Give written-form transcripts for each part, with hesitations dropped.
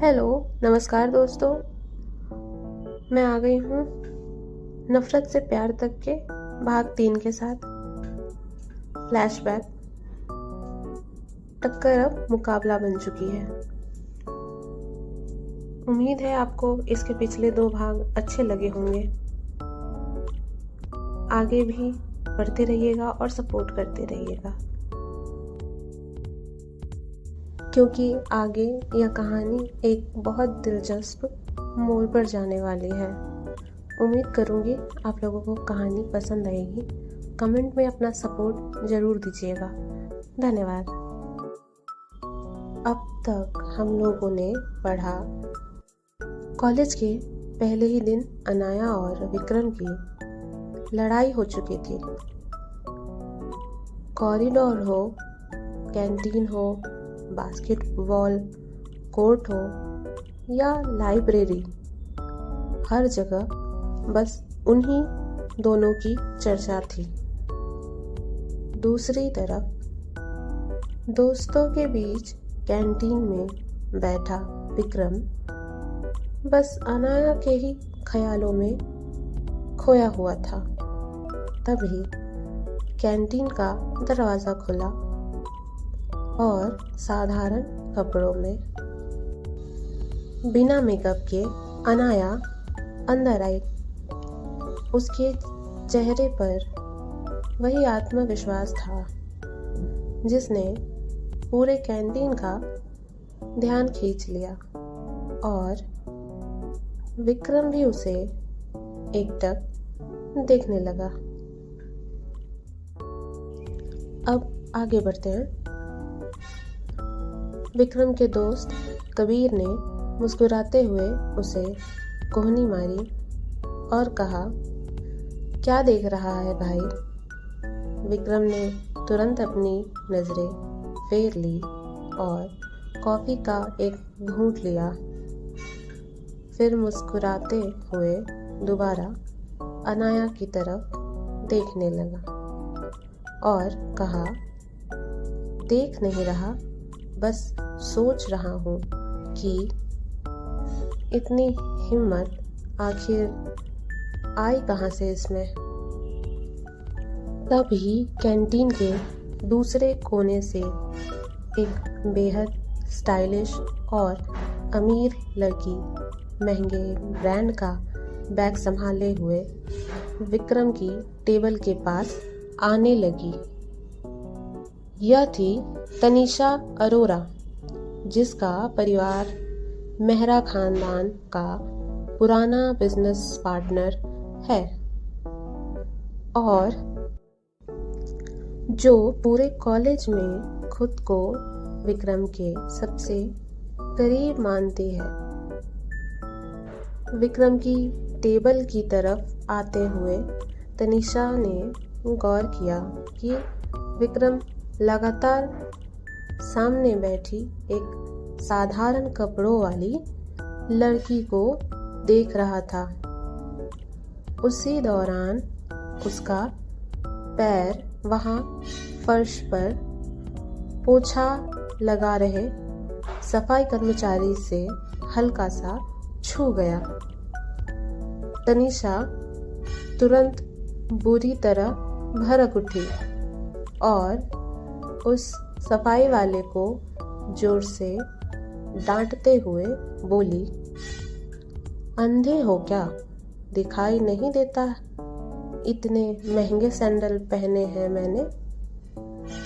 Hello, नमस्कार दोस्तों। मैं आ गई हूँ नफरत से प्यार तक के भाग 3 के साथ। फ्लैशबैक। टक्कर अब मुकाबला बन चुकी है। उम्मीद है आपको इसके पिछले 2 भाग अच्छे लगे होंगे। आगे भी पढ़ते रहिएगा और सपोर्ट करते रहिएगा, क्योंकि आगे यह कहानी एक बहुत दिलचस्प मोड़ पर जाने वाली है। उम्मीद करूँगी आप लोगों को कहानी पसंद आएगी। कमेंट में अपना सपोर्ट ज़रूर दीजिएगा। धन्यवाद। अब तक हम लोगों ने पढ़ा कॉलेज के पहले ही दिन अनाया और विक्रम की लड़ाई हो चुकी थी। कॉरिडोर हो, कैंटीन हो, बास्केटबॉल कोर्ट हो या लाइब्रेरी, हर जगह बस उन्हीं दोनों की चर्चा थी। दूसरी तरफ दोस्तों के बीच कैंटीन में बैठा विक्रम बस अनाया के ही ख्यालों में खोया हुआ था। तभी कैंटीन का दरवाज़ा खुला और साधारण कपड़ों में बिना मेकअप के अनाया अंदर आई। उसके चेहरे पर वही आत्मविश्वास था जिसने पूरे कैंटीन का ध्यान खींच लिया, और विक्रम भी उसे एकटक देखने लगा। अब आगे बढ़ते हैं। विक्रम के दोस्त कबीर ने मुस्कुराते हुए उसे कोहनी मारी और कहा, क्या देख रहा है भाई? विक्रम ने तुरंत अपनी नज़रें फेर ली और कॉफ़ी का एक घूंट लिया। फिर मुस्कुराते हुए दोबारा अनाया की तरफ देखने लगा और कहा, देख नहीं रहा, बस सोच रहा हूँ कि इतनी हिम्मत आखिर आई कहाँ से इसमें। तभी कैंटीन के दूसरे कोने से एक बेहद स्टाइलिश और अमीर लड़की महंगे ब्रांड का बैग संभाले हुए विक्रम की टेबल के पास आने लगी। यह थी तनीषा अरोरा, जिसका परिवार मेहरा खानदान का पुराना बिजनेस पार्टनर है और जो पूरे कॉलेज में खुद को विक्रम के सबसे करीब मानती है। विक्रम की टेबल की तरफ आते हुए तनीषा ने गौर किया कि विक्रम लगातार सामने बैठी एक साधारण कपड़ों वाली लड़की को देख रहा था। उसी दौरान उसका पैर वहां फर्श पर पोछा लगा रहे सफाई कर्मचारी से हल्का सा छू गया। तनीषा तुरंत बुरी तरह भड़क उठी और उस सफाई वाले को जोर से डांटते हुए बोली, अंधे हो क्या? दिखाई नहीं देता? इतने महंगे सैंडल पहने हैं मैंने।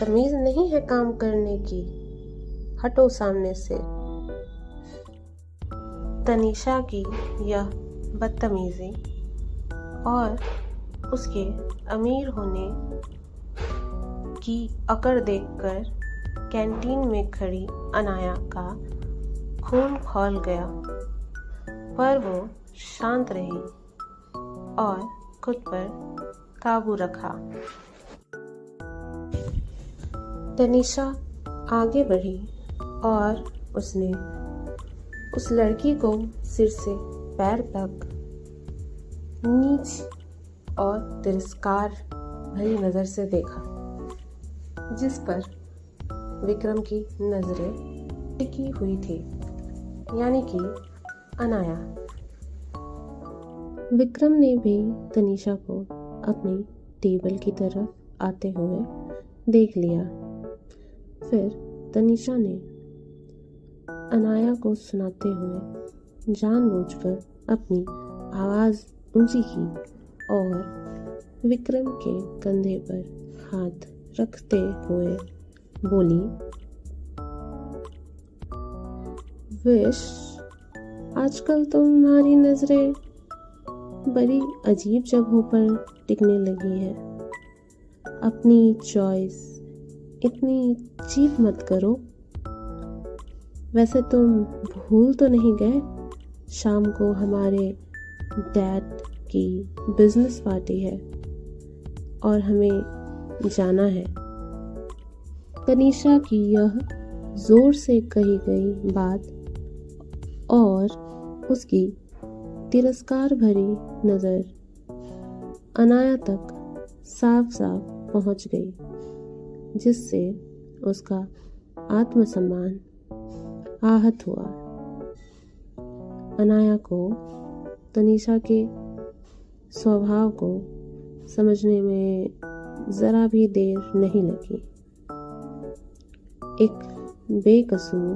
तमीज नहीं है काम करने की? हटो सामने से। तनीषा की यह बदतमीजी और उसके अमीर होने की अकड़ देखकर कैंटीन में खड़ी अनाया का खून खौल गया, पर वो शांत रही और खुद पर काबू रखा। तनीषा आगे बढ़ी और उसने उस लड़की को सिर से पैर तक नीच और तिरस्कार भरी नज़र से देखा, जिस पर विक्रम की नजरें टिकी हुई थी। यानी कि अनाया। विक्रम ने भी तनीषा को अपनी टेबल की तरफ आते हुए देख लिया। फिर तनीषा ने अनाया को सुनाते हुए जानबूझकर अपनी आवाज़ ऊंची की और विक्रम के कंधे पर हाथ रखते हुए बोली, विश, आजकल तुम्हारी नजरें बड़ी अजीब जगहों पर टिकने लगी है। अपनी चॉइस इतनी चीप मत करो। वैसे तुम भूल तो नहीं गए शाम को हमारे डैड की बिजनेस पार्टी है और हमें जाना है। तनीषा की यह जोर से कही गई बात और उसकी तिरस्कार भरी नज़र अनाया तक साफ साफ पहुंच गई, जिससे उसका आत्मसम्मान आहत हुआ। अनाया को तनीषा के स्वभाव को समझने में ज़रा भी देर नहीं लगी। एक बेकसूर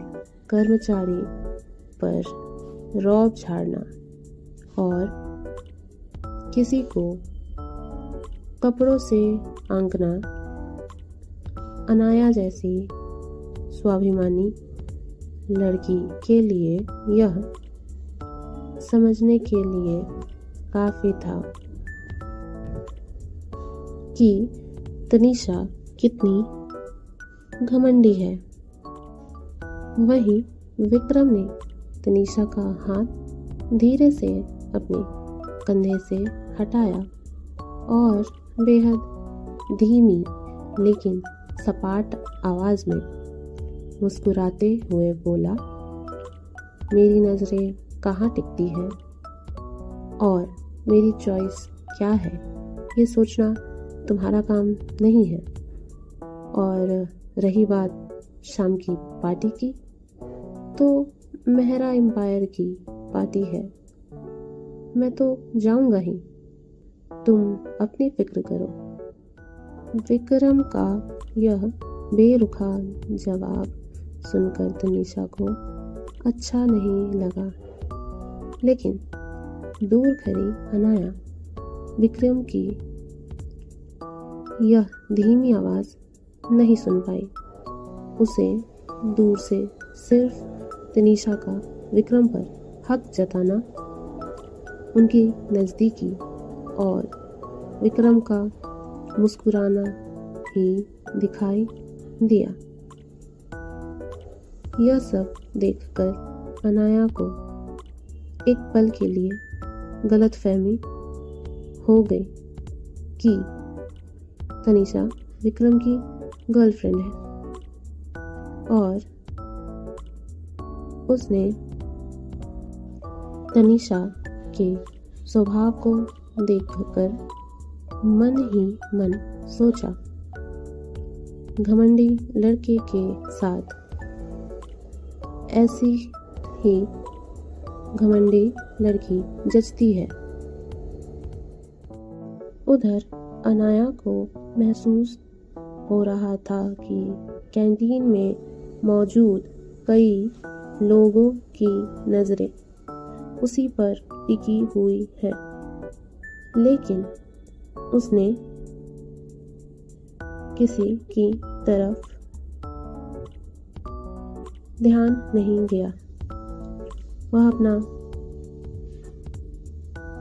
कर्मचारी पर रौब झाड़ना और किसी को कपड़ों से आंकना अनाया जैसी स्वाभिमानी लड़की के लिए यह समझने के लिए काफी था कि तनीषा कितनी घमंडी है। वहीं विक्रम ने तनीषा का हाथ धीरे से अपने कंधे से हटाया और बेहद धीमी लेकिन सपाट आवाज में मुस्कुराते हुए बोला, मेरी नज़रें कहाँ टिकती हैं और मेरी चॉइस क्या है ये सोचना तुम्हारा काम नहीं है। और रही बात शाम की पार्टी की, तो मेहरा एम्पायर की पार्टी है, मैं तो जाऊंगा ही, तुम अपनी फिक्र करो। विक्रम का यह बेरुखा जवाब सुनकर तनीषा को अच्छा नहीं लगा, लेकिन दूर खड़ी अनाया विक्रम की यह धीमी आवाज़ नहीं सुन पाई। उसे दूर से सिर्फ तनीषा का विक्रम पर हक जताना, उनकी नज़दीकी और विक्रम का मुस्कुराना ही दिखाई दिया। यह सब देखकर अनाया को एक पल के लिए गलतफहमी हो गई कि तनीषा विक्रम की गर्लफ्रेंड है और उसने तनीषा के स्वभाव को देखकर मन ही मन सोचा, घमंडी लड़के के साथ ऐसी ही घमंडी लड़की जचती है। उधर अनाया को महसूस हो रहा था कि कैंटीन में मौजूद कई लोगों की नज़रें उसी पर टिकी हुई है, लेकिन उसने किसी की तरफ ध्यान नहीं दिया। वह अपना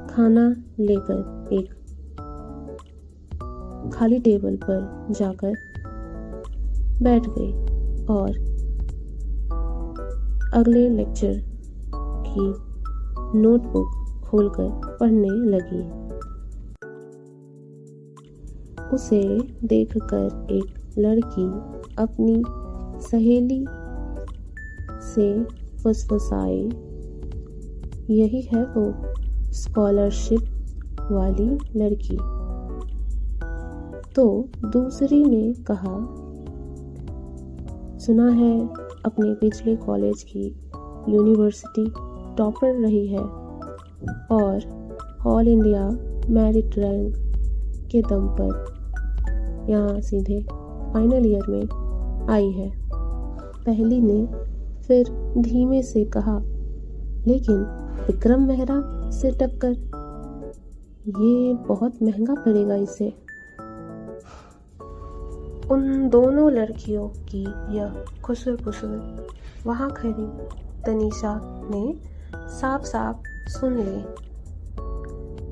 खाना लेकर एक खाली टेबल पर जाकर बैठ गई और अगले लेक्चर की नोटबुक खोलकर पढ़ने लगी। उसे देखकर एक लड़की अपनी सहेली से फुसफुसाई, यही है वो स्कॉलरशिप वाली लड़की। तो दूसरी ने कहा, सुना है अपने पिछले कॉलेज की यूनिवर्सिटी टॉपर रही है और ऑल इंडिया मेरिट रैंक के दम पर यहाँ सीधे फाइनल ईयर में आई है। पहली ने फिर धीमे से कहा, लेकिन विक्रम मेहरा से टक्कर, ये बहुत महंगा पड़ेगा इसे। उन दोनों लड़कियों की यह खुसर-फुसर वहाँ खड़ी तनीषा ने साफ साफ सुन ली।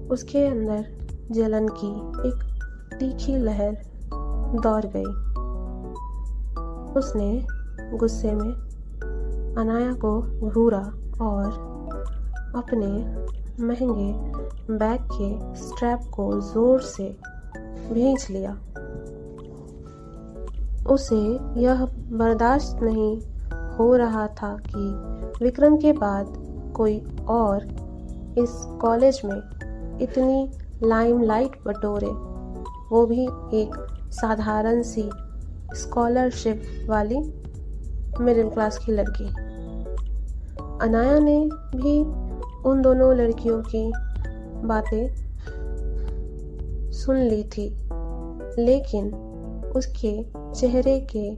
उसके अंदर जलन की एक तीखी लहर दौड़ गई। उसने गुस्से में अनाया को घूरा और अपने महंगे बैग के स्ट्रैप को जोर से खींच लिया। उसे यह बर्दाश्त नहीं हो रहा था कि विक्रम के बाद कोई और इस कॉलेज में इतनी लाइमलाइट बटोरे, वो भी एक साधारण सी स्कॉलरशिप वाली मिडिल क्लास की लड़की। अनाया ने भी उन दोनों लड़कियों की बातें सुन ली थी, लेकिन उसके चेहरे के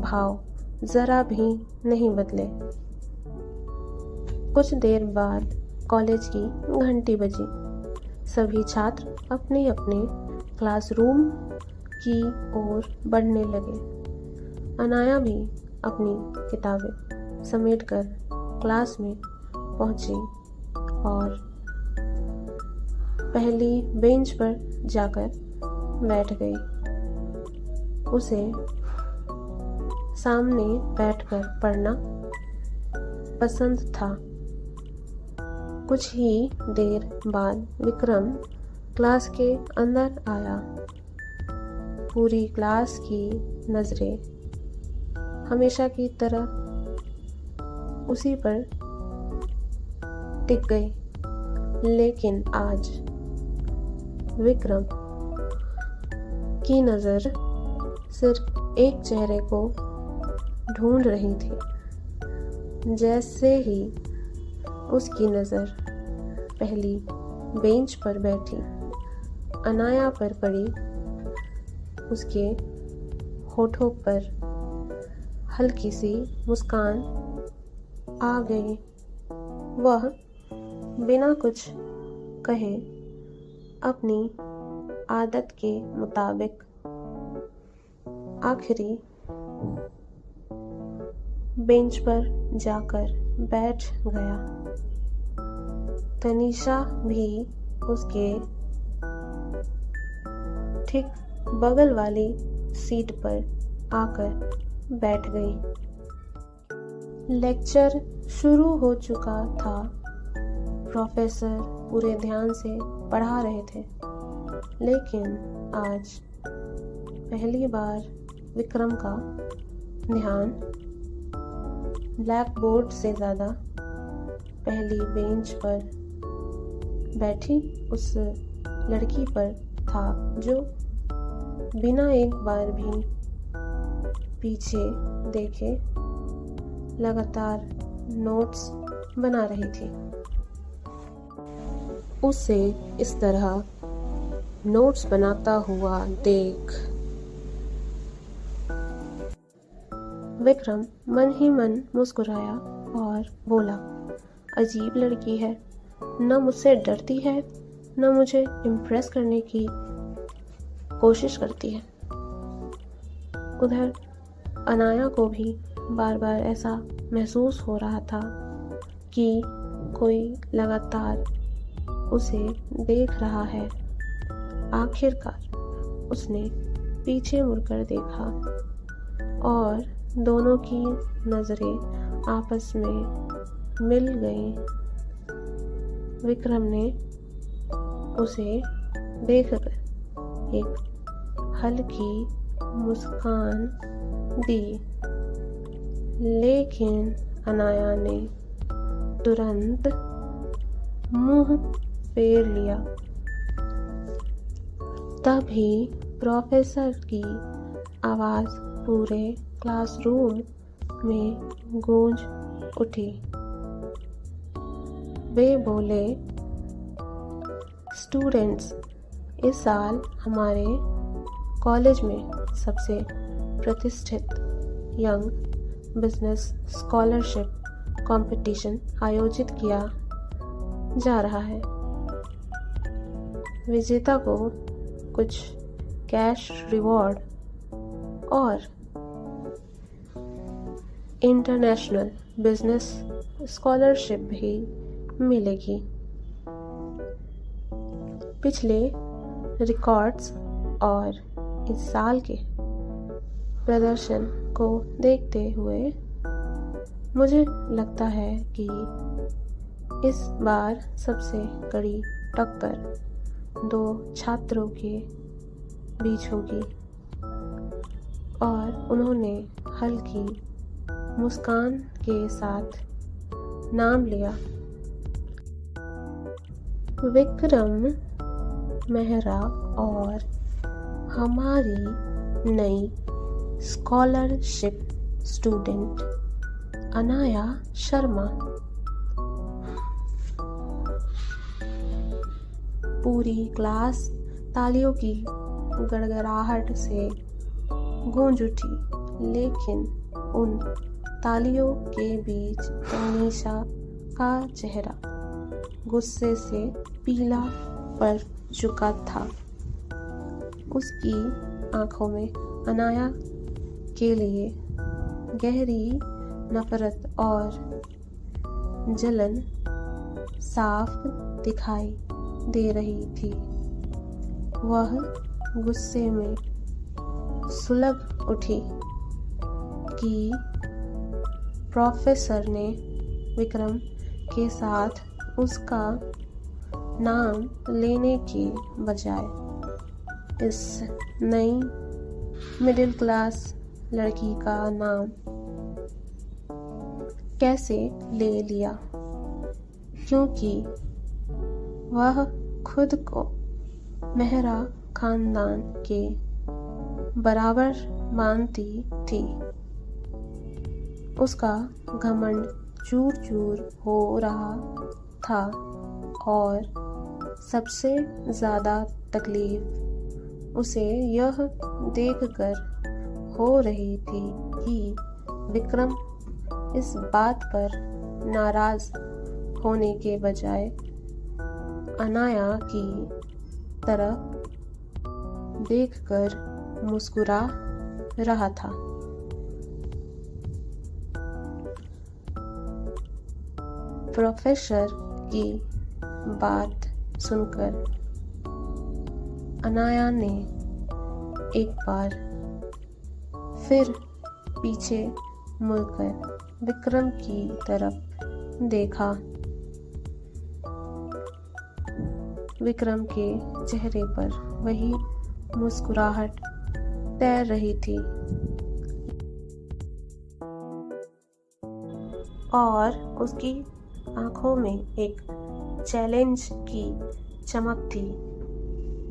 भाव जरा भी नहीं बदले। कुछ देर बाद कॉलेज की घंटी बजी। सभी छात्र अपने अपने क्लासरूम की ओर बढ़ने लगे। अनाया भी अपनी किताबें समेटकर क्लास में पहुंची और पहली बेंच पर जाकर बैठ गई। उसे सामने बैठकर पढ़ना पसंद था। कुछ ही देर बाद विक्रम क्लास के अंदर आया। पूरी क्लास की नजरें हमेशा की तरह उसी पर टिक गई, लेकिन आज विक्रम की नजर सिर्फ एक चेहरे को ढूंढ रही थी। जैसे ही उसकी नजर पहली बेंच पर बैठी अनाया पर पड़ी, उसके होठों पर हल्की सी मुस्कान आ गई। वह बिना कुछ कहे अपनी आदत के मुताबिक आखिरी बेंच पर जाकर बैठ गया। तनीषा भी उसके ठीक बगल वाली सीट पर आकर बैठ गई। लेक्चर शुरू हो चुका था। प्रोफेसर पूरे ध्यान से पढ़ा रहे थे, लेकिन आज पहली बार विक्रम का ध्यान ब्लैक बोर्ड से ज़्यादा पहली बेंच पर बैठी उस लड़की पर था, जो बिना एक बार भी पीछे देखे लगातार नोट्स बना रही थी। उसे इस तरह नोट्स बनाता हुआ देख विक्रम मन ही मन मुस्कुराया और बोला, अजीब लड़की है, न मुझसे डरती है न मुझे इम्प्रेस करने की कोशिश करती है। उधर अनाया को भी बार बार ऐसा महसूस हो रहा था कि कोई लगातार उसे देख रहा है। आखिरकार उसने पीछे मुड़कर देखा और दोनों की नजरें आपस में मिल गईं। विक्रम ने उसे देखकर एक हल्की मुस्कान दी, लेकिन अनाया ने तुरंत मुंह फेर लिया। तभी प्रोफेसर की आवाज पूरे क्लासरूम में गूंज उठी, वे बोले, स्टूडेंट्स, इस साल हमारे कॉलेज में सबसे प्रतिष्ठित यंग बिजनेस स्कॉलरशिप कंपटीशन आयोजित किया जा रहा है। विजेता को कुछ कैश रिवॉर्ड और इंटरनेशनल बिजनेस स्कॉलरशिप भी मिलेगी। पिछले रिकॉर्ड्स और इस साल के प्रदर्शन को देखते हुए मुझे लगता है कि इस बार सबसे कड़ी टक्कर दो छात्रों के बीच होगी। और उन्होंने हल्की मुस्कान के साथ नाम लिया। विक्रम मेहरा और हमारी नई स्कॉलरशिप स्टूडेंट अनाया शर्मा। पूरी क्लास तालियों की गड़गड़ाहट से गूंज उठी, लेकिन उन तालियों के बीच तनीषा का चेहरा गुस्से से पीला पड़ चुका था। उसकी आंखों में अनाया के लिए गहरी नफरत और जलन साफ दिखाई दे रही थी। वह गुस्से में सुलग उठी कि प्रोफेसर ने विक्रम के साथ उसका नाम लेने के बजाय इस नई मिडिल क्लास लड़की का नाम कैसे ले लिया, क्योंकि वह खुद को मेहरा खानदान के बराबर मानती थी। उसका घमंड चूर चूर हो रहा था और सबसे ज़्यादा तकलीफ उसे यह देखकर हो रही थी कि विक्रम इस बात पर नाराज होने के बजाय अनाया की तरफ देखकर मुस्कुरा रहा था। प्रोफेसर की बात सुनकर अनाया ने एक बार फिर पीछे मुड़कर विक्रम की तरफ देखा। विक्रम के चेहरे पर वही मुस्कुराहट तैर रही थी और उसकी आंखों में एक चैलेंज की चमक थी,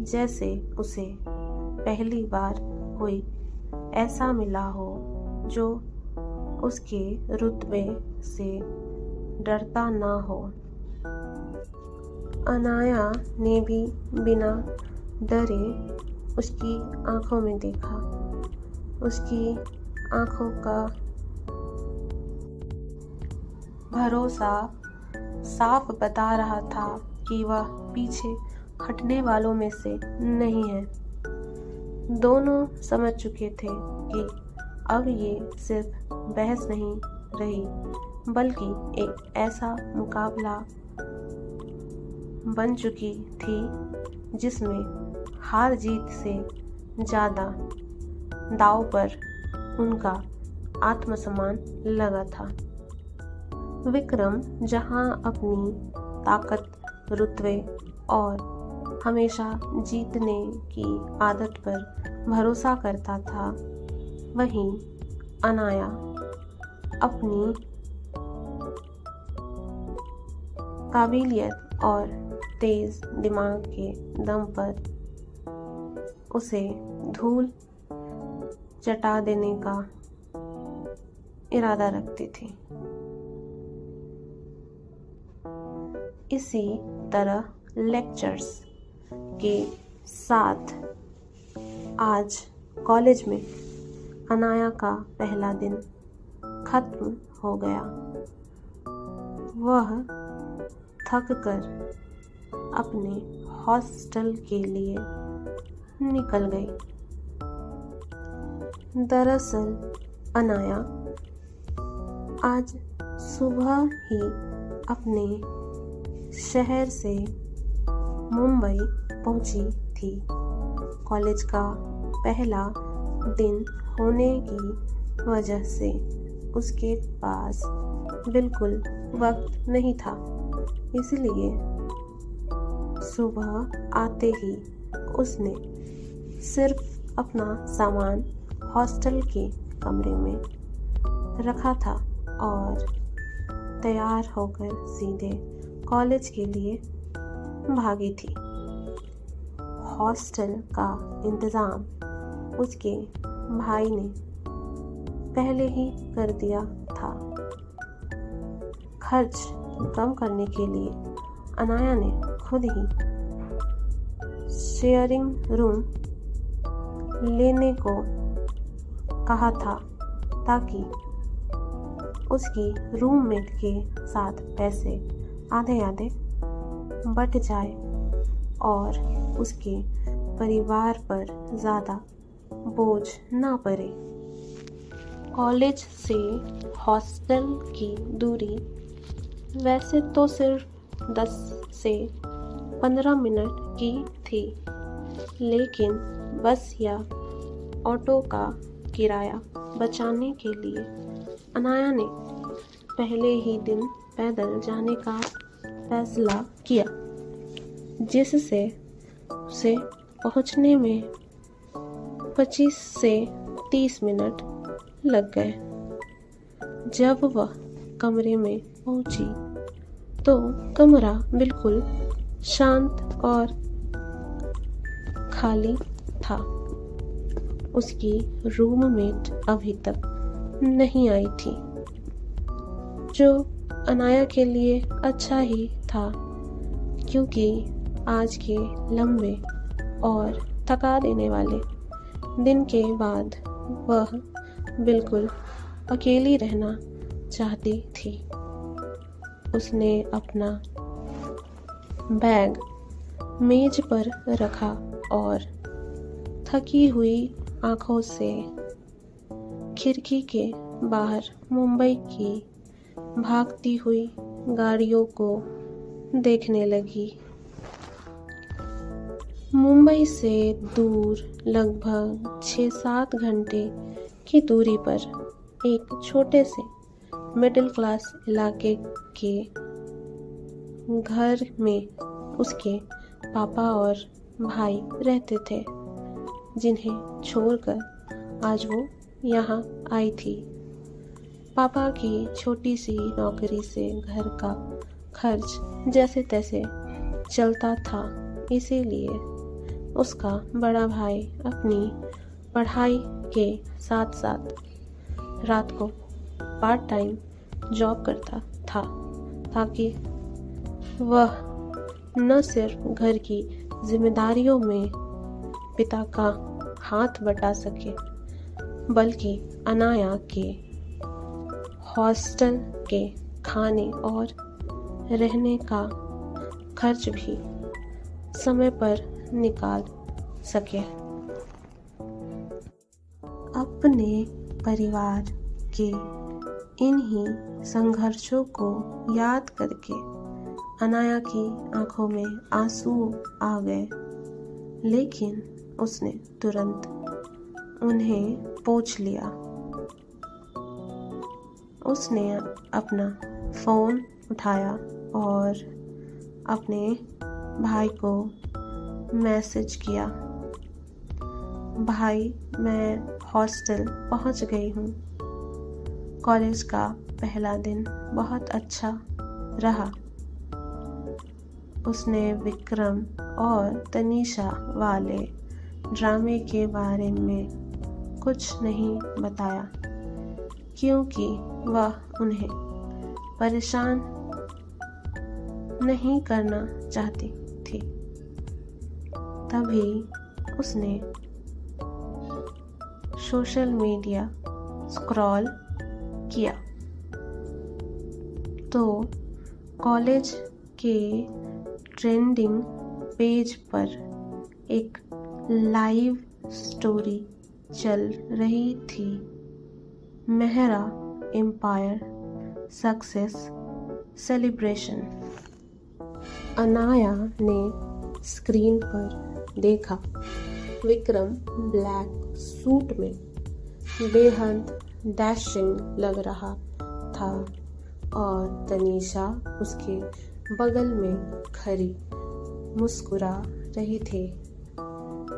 जैसे उसे पहली बार कोई ऐसा मिला हो जो उसके रुतबे से डरता ना हो। अनाया ने भी बिना डरे उसकी आंखों में देखा। उसकी आंखों का भरोसा साफ बता रहा था कि वह पीछे हटने वालों में से नहीं है। दोनों समझ चुके थे कि अब ये सिर्फ बहस नहीं रही, बल्कि एक ऐसा मुकाबला बन चुकी थी जिसमें हार जीत से ज़्यादा दांव पर उनका आत्मसम्मान लगा था। विक्रम जहां अपनी ताकत, रुतबे और हमेशा जीतने की आदत पर भरोसा करता था, वहीं अनाया अपनी काबिलियत और तेज दिमाग के दम पर उसे धूल चटा देने का इरादा रखती थी। इसी तरह लेक्चर्स के साथ आज कॉलेज में अनाया का पहला दिन खत्म हो गया। वह थक कर अपने हॉस्टल के लिए निकल गई। दरअसल अनाया आज सुबह ही अपने शहर से मुंबई पहुंची थी। कॉलेज का पहला दिन होने की वजह से उसके पास बिल्कुल वक्त नहीं था, इसलिए सुबह आते ही उसने सिर्फ अपना सामान हॉस्टल के कमरे में रखा था और तैयार होकर सीधे कॉलेज के लिए भागी थी। हॉस्टल का इंतज़ाम उसके भाई ने पहले ही कर दिया था। खर्च कम करने के लिए अनाया ने खुद ही शेयरिंग रूम लेने को कहा था ताकि उसकी रूममेट के साथ पैसे आधे आधे बट जाए और उसके परिवार पर ज़्यादा बोझ ना पड़े। कॉलेज से हॉस्टल की दूरी वैसे तो सिर्फ 10 से 15 मिनट की थी, लेकिन बस या ऑटो का किराया बचाने के लिए अनाया ने पहले ही दिन पैदल जाने का फैसला किया, जिससे उसे पहुंचने में 25 से 30 मिनट लग गए। जब वह कमरे में पहुंची तो कमरा बिल्कुल शांत और खाली था। उसकी रूममेट अभी तक नहीं आई थी, जो अनाया के लिए अच्छा ही था, क्योंकि आज के लंबे और थका देने वाले दिन के बाद वह बिल्कुल अकेली रहना चाहती थी। उसने अपना बैग मेज पर रखा और थकी हुई आंखों से खिड़की के बाहर मुंबई की भागती हुई गाड़ियों को देखने लगी। मुंबई से दूर लगभग 6-7 घंटे की दूरी पर एक छोटे से मिडिल क्लास इलाके के घर में उसके पापा और भाई रहते थे, जिन्हें छोड़कर आज वो यहाँ आई थी। पापा की छोटी सी नौकरी से घर का खर्च जैसे तैसे चलता था, इसीलिए उसका बड़ा भाई अपनी पढ़ाई के साथ साथ रात को पार्ट टाइम जॉब करता था, ताकि वह न सिर्फ घर की जिम्मेदारियों में पिता का हाथ बटा सके, बल्कि अनाया के हॉस्टल के खाने और रहने का खर्च भी समय पर निकाल सके। अपने परिवार के इन्हीं संघर्षों को याद करके अनाया की आंखों में आंसू आ गए, लेकिन उसने तुरंत उन्हें पोंछ लिया। उसने अपना फ़ोन उठाया और अपने भाई को मैसेज किया, भाई मैं हॉस्टल पहुंच गई हूँ। कॉलेज का पहला दिन बहुत अच्छा रहा। उसने विक्रम और तनीषा वाले ड्रामे के बारे में कुछ नहीं बताया, क्योंकि वह उन्हें परेशान नहीं करना चाहती थी। तभी उसने सोशल मीडिया स्क्रॉल किया तो कॉलेज के ट्रेंडिंग पेज पर एक लाइव स्टोरी चल रही थी। Mehra empire success celebration. Anaya ने स्क्रीन पर देखा विक्रम ब्लैक सूट में बेहद डैशिंग लग रहा था और तनीषा उसके बगल में खड़ी मुस्कुरा रही थी।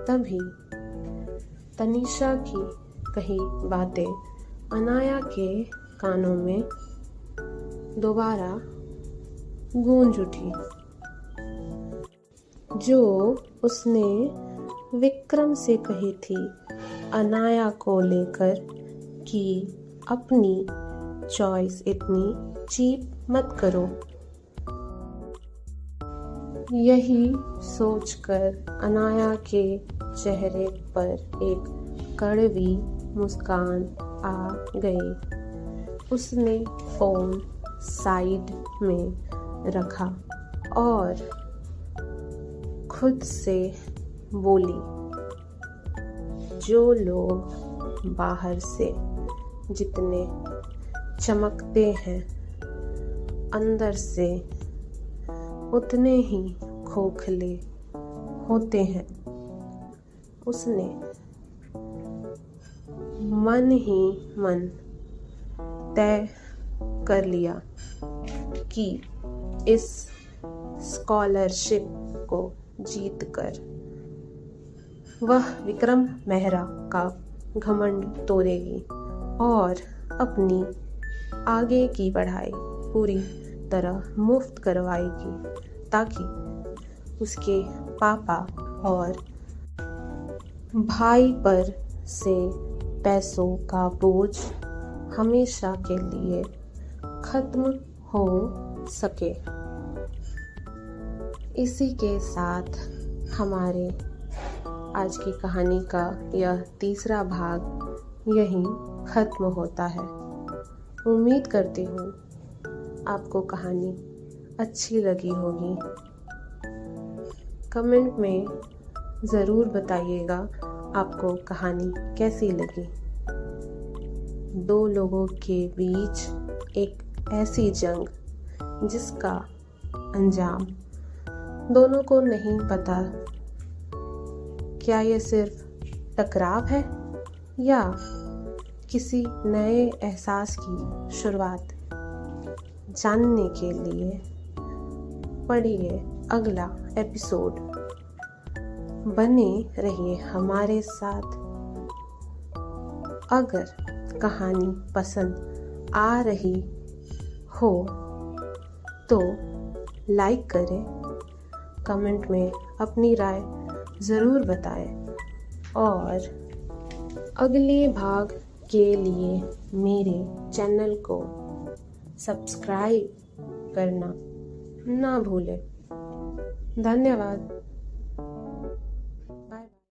तभी तनीषा की कही बातें अनाया के कानों में दोबारा गूंज उठी, जो उसने विक्रम से कही थी अनाया को लेकर कि अपनी चॉइस इतनी चीप मत करो। यही सोचकर अनाया के चेहरे पर एक कड़वी मुस्कान आ गई। उसने फोन साइड में रखा और खुद से बोली, जो लोग बाहर से जितने चमकते हैं अंदर से उतने ही खोखले होते हैं। उसने मन ही मन तय कर लिया कि इस स्कॉलरशिप को जीतकर वह विक्रम मेहरा का घमंड तोड़ेगी और अपनी आगे की पढ़ाई पूरी तरह मुफ्त करवाएगी, ताकि उसके पापा और भाई पर से पैसों का बोझ हमेशा के लिए खत्म हो सके। इसी के साथ हमारे आज की कहानी का यह तीसरा भाग यहीं खत्म होता है। उम्मीद करती हूँ आपको कहानी अच्छी लगी होगी। कमेंट में ज़रूर बताइएगा आपको कहानी कैसी लगी। दो लोगों के बीच एक ऐसी जंग जिसका अंजाम दोनों को नहीं पता। क्या ये सिर्फ टकराव है या किसी नए एहसास की शुरुआत? जानने के लिए पढ़िए अगला एपिसोड। बने रहिए हमारे साथ। अगर कहानी पसंद आ रही हो तो लाइक करें, कमेंट में अपनी राय ज़रूर बताएं और अगले भाग के लिए मेरे चैनल को सब्सक्राइब करना ना भूलें। धन्यवाद।